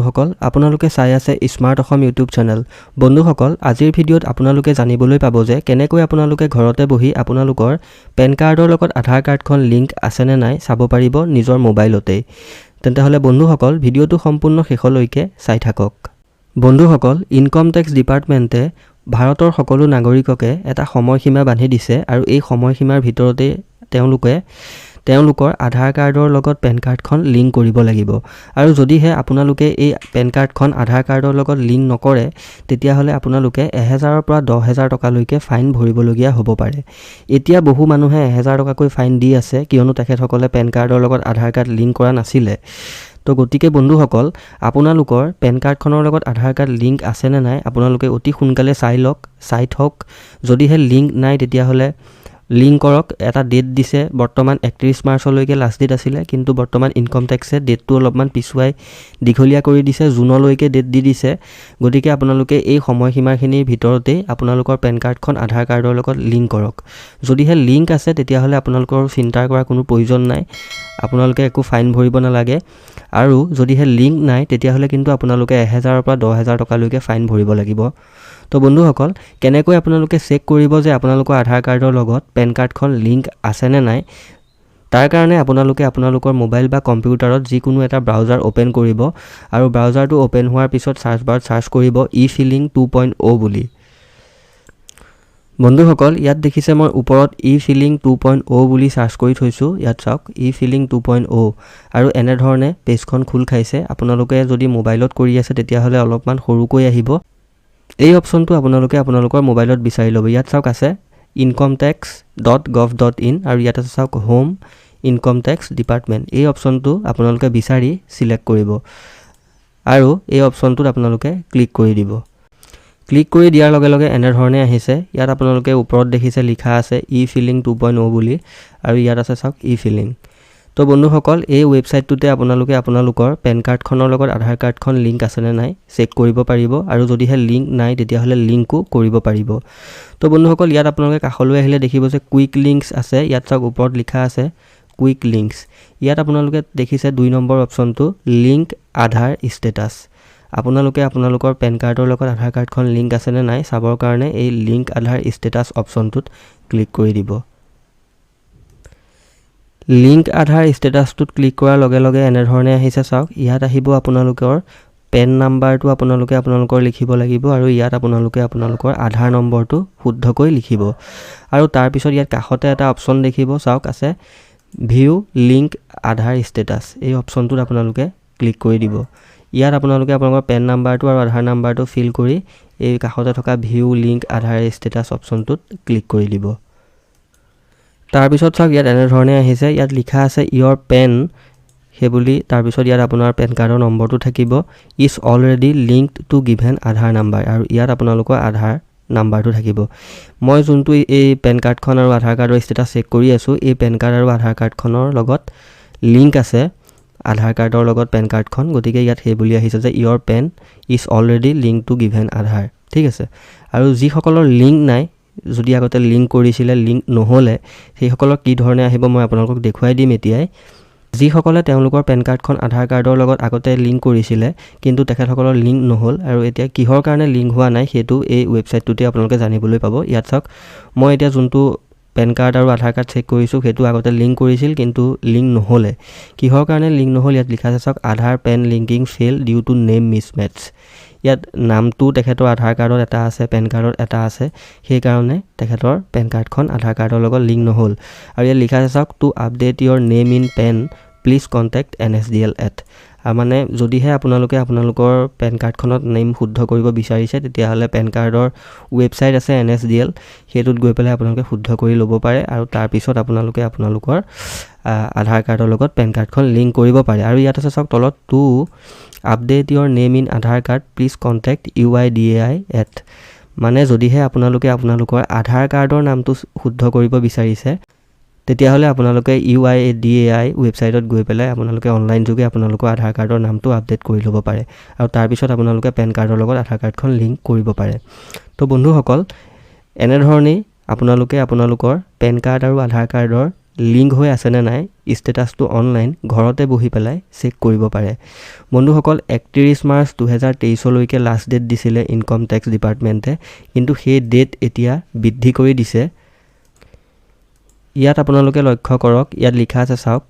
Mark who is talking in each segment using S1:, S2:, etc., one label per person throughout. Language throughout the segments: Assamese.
S1: বন্ধুসকল আপোনালোকে চাই আছে স্মাৰ্ট অসম ইউটিউব চেনেল বন্ধুসকল আজিৰ ভিডিঅ'ত আপোনালোকে জানিবলৈ পাব যে কেনেকৈ আপোনালোকে ঘৰতে বহি আপোনালোকৰ পেন কাৰ্ডৰ লগত আধাৰ কাৰ্ডখন লিংক আছে নে নাই চাব পাৰিব নিজৰ মোবাইলতে তেন্তে হলে বন্ধুসকল ভিডিঅ'টো সম্পূৰ্ণ শেষলৈকে চাই থাকক বন্ধুসকল ইনকম টেক্স ডিপাৰ্টমেণ্টে ভাৰতৰ সকলো নাগৰিককে এটা সময়সীমা বান্ধি দিছে আৰু এই সময়সীমাৰ ভিতৰতে তেওঁলোকৰ আধাৰ কাৰ্ডৰ লগত পেন কাৰ্ডখন লিংক কৰিব লাগিব আৰু যদিহে আপোনালোকে এই পেন কাৰ্ডখন আধাৰ কাৰ্ডৰ লগত লিংক নকৰে তেতিয়া হলে আপোনালোকে 1000 পৰা 10000 টকালৈকে ফাইন ভৰিবলগীয়া হ'ব পাৰে এতিয়া বহু মানুহে 1000 টকাকৈ ফাইন দি আছে কিয়নো তেখেতসকলে পেন কাৰ্ডৰ লগত আধাৰ কাৰ্ড লিংক কৰা নাছিলে তো গতিকে বন্ধুসকল আপোনালোকৰ পেন কাৰ্ডখনৰ লগত আধাৰ কাৰ্ড লিংক আছে নে নাই আপোনালোকে অতি সোনকালে চাই থওক যদিহে লিংক নাই তেতিয়া হলে লিংক কৰক এটা ডেট দিছে বৰ্তমান 31 মাৰ্চলৈকে লাষ্ট ডেট আছিল কিন্তু বৰ্তমান ইনকম টেক্সে ডেটটো অলপমান পিছুৱাই দীঘলীয়া কৰি দিছে জুনলৈকে ডেট দি দিছে গতিকে আপোনালোকে এই সময়সীমাখিনিৰ ভিতৰতে আপোনালোকৰ পেন কাৰ্ডখন আধাৰ কাৰ্ডৰ লগত লিংক কৰক যদিহে লিংক আছে তেতিয়া হলে আপোনালোকৰ চিন্তা কৰাৰ কোনো প্ৰয়োজন নাই আপোনালোকে একো ফাইন ভৰিব নালাগে আৰু যদিহে লিংক নাই তেতিয়া হলে কিন্তু আপোনালোকে 1000 পৰা 10000 টকালৈকে ফাইন ভৰিব লাগিব তো বন্ধুসকল কেনেকৈ আপোনালোকে চেক কৰিব যে আপোনালোকৰ আধাৰ কাৰ্ডৰ লগত পেন কাৰ্ডখন লিংক আছে নে নাই তাৰ কাৰণে আপোনালোকে আপোনালোকৰ মোবাইল বা কম্পিউটাৰত যিকোনো এটা ব্ৰাউজাৰ ওপেন কৰিব আৰু ব্ৰাউজাৰটো ওপেন হোৱাৰ পিছত সাৰ্চ বাৰত সাৰ্চ কৰিব ই-ফিলিং 2.0 বুলি বন্ধুসকল ইয়াত দেখিছে মই ওপৰত ই-ফিলিং 2.0 বুলি সাৰ্চ কৰি থৈছো ইয়াত চাওক ই-ফিলিং 2.0 আৰু এনে ধৰণে পেজখন খোল খাইছে আপোনালোকে যদি মোবাইলত কৰি আছে তেতিয়া হলে অলপমান সৰুকৈ আহিব এই অপচনটো আপোনালোকে আপোনালোকৰ মোবাইলত বিচাৰি ল'ব ইয়াত চাওক আছে incometax.gov.in আৰু ইয়াত আছে চাওক হোম ইনকম টেক্স ডিপাৰ্টমেণ্ট এই অপচনটো আপোনালোকে বিচাৰি সিলেক্ট কৰিব আৰু এই অপচনটোত আপোনালোকে ক্লিক কৰি দিব ক্লিক কৰি দিয়াৰ লগে লগে এনে ধৰণে আহিছে ইয়াত আপোনালোকে ওপৰত দেখিছে লিখা আছে ই-ফিলিং 2.0 বুলি আৰু ইয়াত আছে চাওক ই-ফিলিং তো বন্ধুসকল এই ওয়েবসাইটটোতে আপোনালোকে আপোনালোকৰ পেন কাৰ্ডখনৰ লগত আধাৰ কাৰ্ডখন লিংক আছে নে নাই চেক কৰিব পাৰিব আৰু যদিহে লিংক নাই তেতিয়া হলে লিংকও কৰিব পাৰিব তো বন্ধুসকল ইয়াত আপোনালোকে কাখলৈ আহিলে দেখিব যে কুইক লিংকস আছে ইয়াত চাওক ওপৰত লিখা আছে কুইক লিংকস ইয়াত আপোনালোকে দেখিছে 2 নম্বৰ অপচনটো লিংক আধাৰ ষ্টেটাস আপোনালোকে আপোনালোকৰ পেন কাৰ্ডৰ লগত আধাৰ কাৰ্ডখন লিংক আছে নে নাই চাবৰ কাৰণে এই লিংক আধাৰ ষ্টেটাস অপচনটোত ক্লিক কৰি দিব লিংক আধাৰ ষ্টেটাসটোত ক্লিক কৰাৰ লগে লগে এনে ধৰণে আহিছে চাওক ইয়াত আহিব আপোনালোকৰ পেন নাম্বাৰটো আপোনালোকে আপোনালোকৰ লিখিব লাগিব আৰু ইয়াত আপোনালোকে আপোনালোকৰ আধাৰ নম্বৰটো শুদ্ধকৈ লিখিব আৰু তাৰ পিছত ইয়াত কাখতে এটা অপচন দেখিব চাওক আছে ভিউ লিংক আধাৰ ষ্টেটাস এই অপচনটোত আপোনালোকে ক্লিক কৰি দিব ইয়াত আপোনালোকে আপোনালোকৰ পেন নাম্বাৰটো আৰু আধাৰ নাম্বাৰটো ফিল কৰি এই কাখতে থকা ভিউ লিংক আধাৰ ষ্টেটাস অপচনটোত ক্লিক কৰি দিব তাৰ পিছত চাওক ইয়াত এনে ধৰণে আহিছে ইয়াত লিখা আছে ইয়ৰ পেন হেবুলি তাৰ পিছত ইয়াত আপোনাৰ পেন কাৰ্ডৰ নম্বৰটো থাকিব is already linked to given Aadhaar number আৰু ইয়াত আপোনালোকৰ আধাৰ নাম্বাৰটো থাকিব মই যোনটো এই পেন কাৰ্ডখন আৰু আধাৰ কাৰ্ডৰ ষ্টেটাস চেক কৰি আছো এই পেন কাৰ্ড আৰু আধাৰ কাৰ্ডখনৰ লগত লিংক আছে আধাৰ কাৰ্ডৰ লগত পেন কাৰ্ডখন গতিকে ইয়াত হেবুলি আহিছে যে your PAN is already linked to given Aadhaar ঠিক আছে আৰু যিসকলৰ লিংক নাই যদি আগতে লিংক কৰিছিলে লিংক নহলে সেইসকলৰ কি ধৰণে আহিব মই আপোনালোকক দেখুৱাই দিম এতিয়াই যিসকলে তেওঁলোকৰ পেন কাৰ্ডখন আধাৰ কাৰ্ডৰ লগত আগতে লিংক কৰিছিলে কিন্তু তেখেতসকলৰ লিংক নহল আৰু এতিয়া কিহৰ কাৰণে লিংক হোৱা নাই সেইটো এই ওয়েবসাইটটোতে আপোনালোকে জানিবলৈ পাব ইয়াত চাওক মই এতিয়া যোনটো পেন কাৰ্ড আৰু আধাৰ কাৰ্ড চেক কৰিছো সেইটো আগতে লিংক কৰিছিল কিন্তু লিংক নহলে কিহৰ কাৰণে লিংক নহল ইয়াত লিখা আছে চাওক Aadhaar PAN linking fail due to name mismatch ইয়াত নামটো তেখেতৰ আধাৰ কাৰ্ডত এটা আছে পেন কাৰ্ডত এটা আছে সেই কাৰণে তেখেতৰ পেন কাৰ্ডখন আধাৰ কাৰ্ডৰ লগত লিংক নহল আৰু ইয়াত লিখা আছে চাওক to update your name in PAN please contact NSDL মানে যদিহে আপোনালোকে আপোনালোকৰ পেন কাৰ্ডখনত নেম শুদ্ধ কৰিব বিচাৰিছে তেতিয়া হলে পেন কাৰ্ডৰ ওয়েবসাইট আছে NSDL হেতুত গৈ পেলাই আপোনালোকে শুদ্ধ কৰি ল'ব পাৰে আৰু তাৰ পিছত আপোনালোকে আপোনালোকৰ আধাৰ কাৰ্ডৰ লগত পেন কাৰ্ডখন লিংক কৰিব পাৰে আৰু ইয়াত আছে চাওক তলত to update your name in Aadhaar card please contact UIDAI মানে যদিহে আপোনালোকে আপোনালোকৰ আধাৰ কাৰ্ডৰ নামটো শুদ্ধ কৰিব বিচাৰিছে তেতিয়া হলে আপোনালোকে UIDAI ওয়েবসাইটত গৈ পেলাই আপোনালোকে অনলাইন যোগে আপোনালোকৰ আধাৰ কাৰ্ডৰ নামটো আপডেট কৰি ল'ব পাৰে আৰু তাৰ পিছত আপোনালোকে পেন কাৰ্ডৰ লগত আধাৰ কাৰ্ডখন লিংক কৰিব পাৰে তো বন্ধুসকল এনে ধৰণে আপোনালোকে আপোনালোকৰ পেন কাৰ্ড আৰু আধাৰ কাৰ্ডৰ লিংক হৈ আছেনে নাই ষ্টেটাছটো অনলাইন ঘৰতে বহি পেলাই চেক কৰিব পাৰে। বন্ধুসকল 31 মাৰ্চ 2023লৈকে লাষ্ট ডেট দিছিলে ইনকম টেক্স ডিপাৰ্টমেণ্টে, কিন্তু সেই ডেট এতিয়া বৃদ্ধি কৰি দিছে। ইয়াত আপোনালোকে লক্ষ্য কৰক, ইয়াত লিখা আছে চাওক,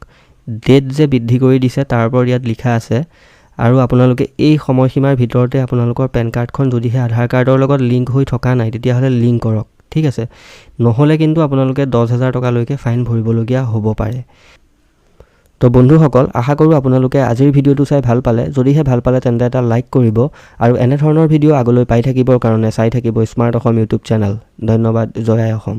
S1: ডেট যে বৃদ্ধি কৰি দিছে তাৰ ওপৰত ইয়াত লিখা আছে। আৰু আপোনালোকে এই সময়সীমাৰ ভিতৰতে আপোনালোকৰ পেন কাৰ্ডখন যদিহে আধাৰ কাৰ্ডৰ লগত লিংক হৈ থকা নাই তেতিয়াহ'লে লিংক কৰক, ঠিক আছে। নহ'লে কিন্তু আপোনালোকে 10,000 টকালৈকে ফাইন ভৰিবলগীয়া হ'ব পাৰে। তো বন্ধুসকল, আশা কৰোঁ আপোনালোকে আজিৰ ভিডিঅ'টো চাই ভাল পালে। যদিহে ভাল পালে তেন্তে এটা লাইক কৰিব আৰু এনেধৰণৰ ভিডিঅ' আগলৈ পাই থাকিবৰ কাৰণে চাই থাকিব স্মাৰ্ট অসম ইউটিউব চেনেল। ধন্যবাদ। জয় আই অসম।